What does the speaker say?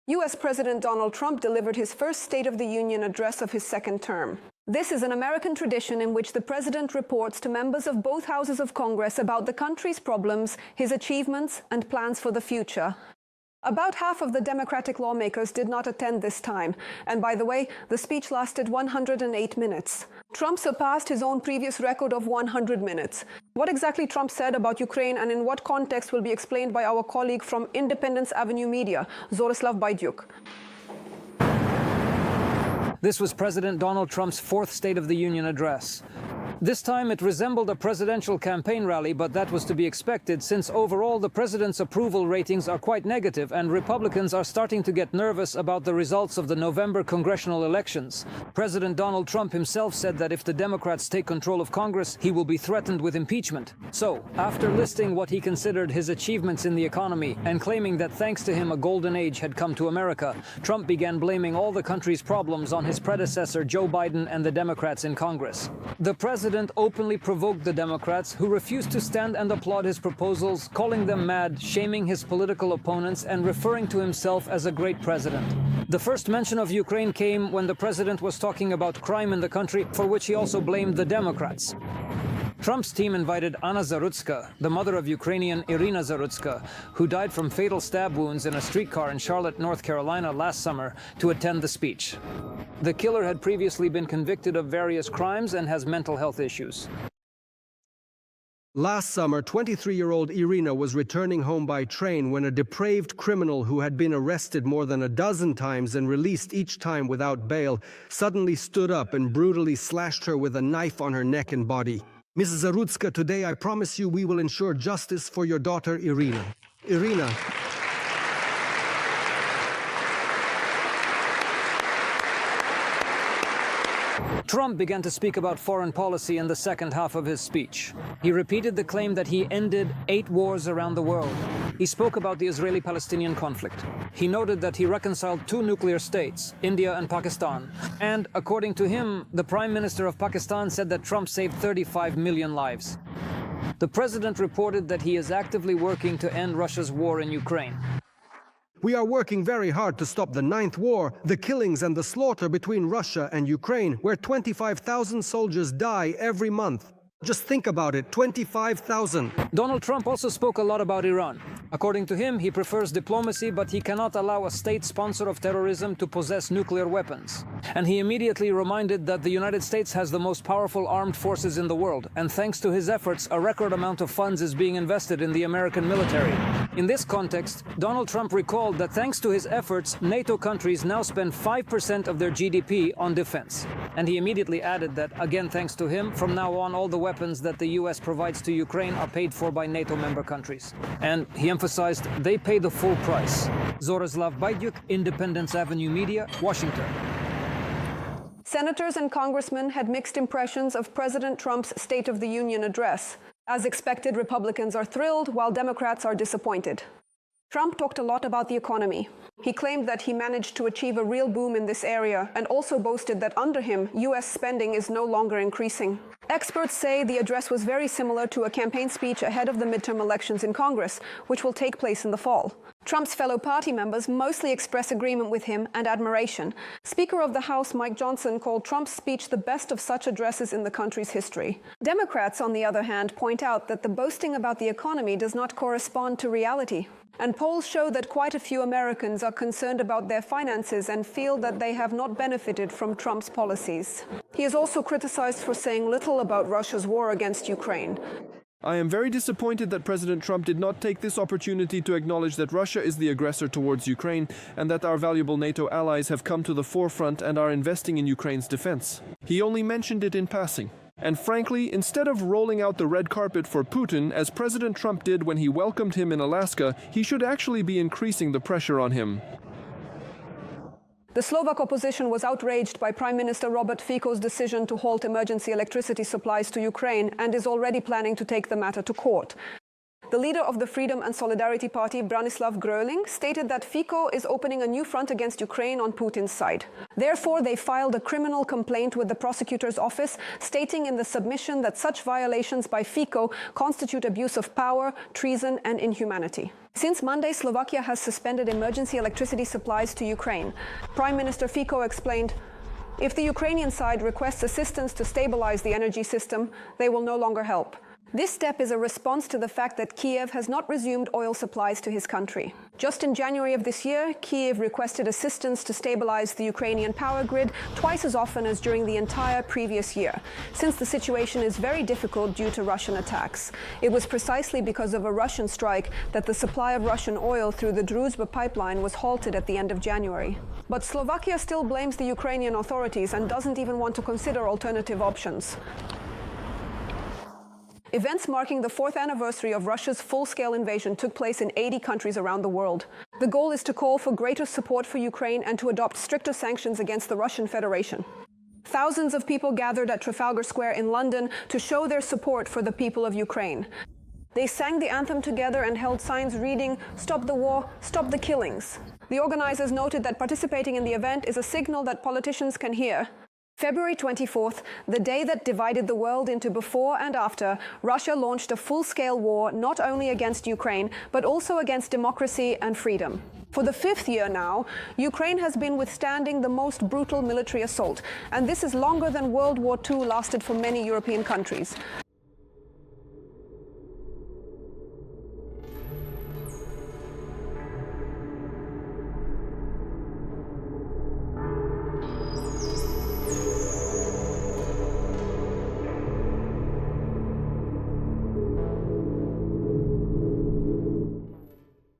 U.S. President Donald Trump delivered his first State of the Union address of his second term. This is an American tradition in which the president reports to members of both houses of Congress about the country's problems, his achievements, and plans for the future. About half of the Democratic lawmakers did not attend this time. And by the way, the speech lasted 108 minutes. Trump surpassed his own previous record of 100 minutes. What exactly Trump said about Ukraine and in what context will be explained by our colleague from Independence Avenue Media, Zorislav Baidyuk. This was President Donald Trump's fourth State of the Union address. This time it resembled a presidential campaign rally, but that was to be expected since overall the president's approval ratings are quite negative and Republicans are starting to get nervous about the results of the November congressional elections. President Donald Trump himself said that if the Democrats take control of Congress, he will be threatened with impeachment. So, after listing what he considered his achievements in the economy and claiming that thanks to him a golden age had come to America, Trump began blaming all the country's problems on his predecessor Joe Biden and the Democrats in Congress. The president openly provoked the Democrats, who refused to stand and applaud his proposals, calling them mad, shaming his political opponents, and referring to himself as a great president. The first mention of Ukraine came when the president was talking about crime in the country, for which he also blamed the Democrats. Trump's team invited Anna Zarutska, the mother of Ukrainian Irina Zarutska, who died from fatal stab wounds in a streetcar in Charlotte, North Carolina last summer, to attend the speech. The killer had previously been convicted of various crimes and has mental health issues. Last summer, 23-year-old Irina was returning home by train when a depraved criminal who had been arrested more than a dozen times and released each time without bail suddenly stood up and brutally slashed her with a knife on her neck and body. Mrs. Zarutska, today I promise you we will ensure justice for your daughter Irina. Irina. Trump began to speak about foreign policy in the second half of his speech. He repeated the claim that he ended 8 wars around the world. He spoke about the Israeli-Palestinian conflict. He noted that he reconciled 2 nuclear states, India and Pakistan. And, according to him, the Prime Minister of Pakistan said that Trump saved 35 million lives. The president reported that he is actively working to end Russia's war in Ukraine. We are working very hard to stop the 9th war, the killings and the slaughter between Russia and Ukraine, where 25,000 soldiers die every month. Just think about it, 25,000. Donald Trump also spoke a lot about Iran. According to him, he prefers diplomacy, but he cannot allow a state sponsor of terrorism to possess nuclear weapons. And he immediately reminded that the United States has the most powerful armed forces in the world, and thanks to his efforts, a record amount of funds is being invested in the American military. In this context, Donald Trump recalled that thanks to his efforts, NATO countries now spend 5% of their GDP on defense. And he immediately added that, again thanks to him, from now on all the weapons that the US provides to Ukraine are paid for by NATO member countries. And he emphasized they pay the full price. Zorislav Baidyuk, Independence Avenue Media, Washington. Senators and congressmen had mixed impressions of President Trump's State of the Union address. As expected, Republicans are thrilled, while Democrats are disappointed. Trump talked a lot about the economy. He claimed that he managed to achieve a real boom in this area and also boasted that under him, U.S. spending is no longer increasing. Experts say the address was very similar to a campaign speech ahead of the midterm elections in Congress, which will take place in the fall. Trump's fellow party members mostly express agreement with him and admiration. Speaker of the House Mike Johnson called Trump's speech the best of such addresses in the country's history. Democrats, on the other hand, point out that the boasting about the economy does not correspond to reality. And polls show that quite a few Americans are concerned about their finances and feel that they have not benefited from Trump's policies. He is also criticized for saying little about Russia's war against Ukraine. I am very disappointed that President Trump did not take this opportunity to acknowledge that Russia is the aggressor towards Ukraine and that our valuable NATO allies have come to the forefront and are investing in Ukraine's defense. He only mentioned it in passing. And frankly, instead of rolling out the red carpet for Putin, as President Trump did when he welcomed him in Alaska, he should actually be increasing the pressure on him. The Slovak opposition was outraged by Prime Minister Robert Fico's decision to halt emergency electricity supplies to Ukraine and is already planning to take the matter to court. The leader of the Freedom and Solidarity Party, Branislav Gröling, stated that Fico is opening a new front against Ukraine on Putin's side. Therefore, they filed a criminal complaint with the prosecutor's office, stating in the submission that such violations by Fico constitute abuse of power, treason, and inhumanity. Since Monday, Slovakia has suspended emergency electricity supplies to Ukraine. Prime Minister Fico explained, "If the Ukrainian side requests assistance to stabilize the energy system, they will no longer help." This step is a response to the fact that Kiev has not resumed oil supplies to his country. Just in January of this year, Kiev requested assistance to stabilize the Ukrainian power grid twice as often as during the entire previous year, since the situation is very difficult due to Russian attacks. It was precisely because of a Russian strike that the supply of Russian oil through the Druzhba pipeline was halted at the end of January. But Slovakia still blames the Ukrainian authorities and doesn't even want to consider alternative options. Events marking the 4th anniversary of Russia's full-scale invasion took place in 80 countries around the world. The goal is to call for greater support for Ukraine and to adopt stricter sanctions against the Russian Federation. Thousands of people gathered at Trafalgar Square in London to show their support for the people of Ukraine. They sang the anthem together and held signs reading, "Stop the war, stop the killings." The organizers noted that participating in the event is a signal that politicians can hear. February 24th, the day that divided the world into before and after, Russia launched a full-scale war not only against Ukraine, but also against democracy and freedom. For the 5th year now, Ukraine has been withstanding the most brutal military assault, and this is longer than World War II lasted for many European countries.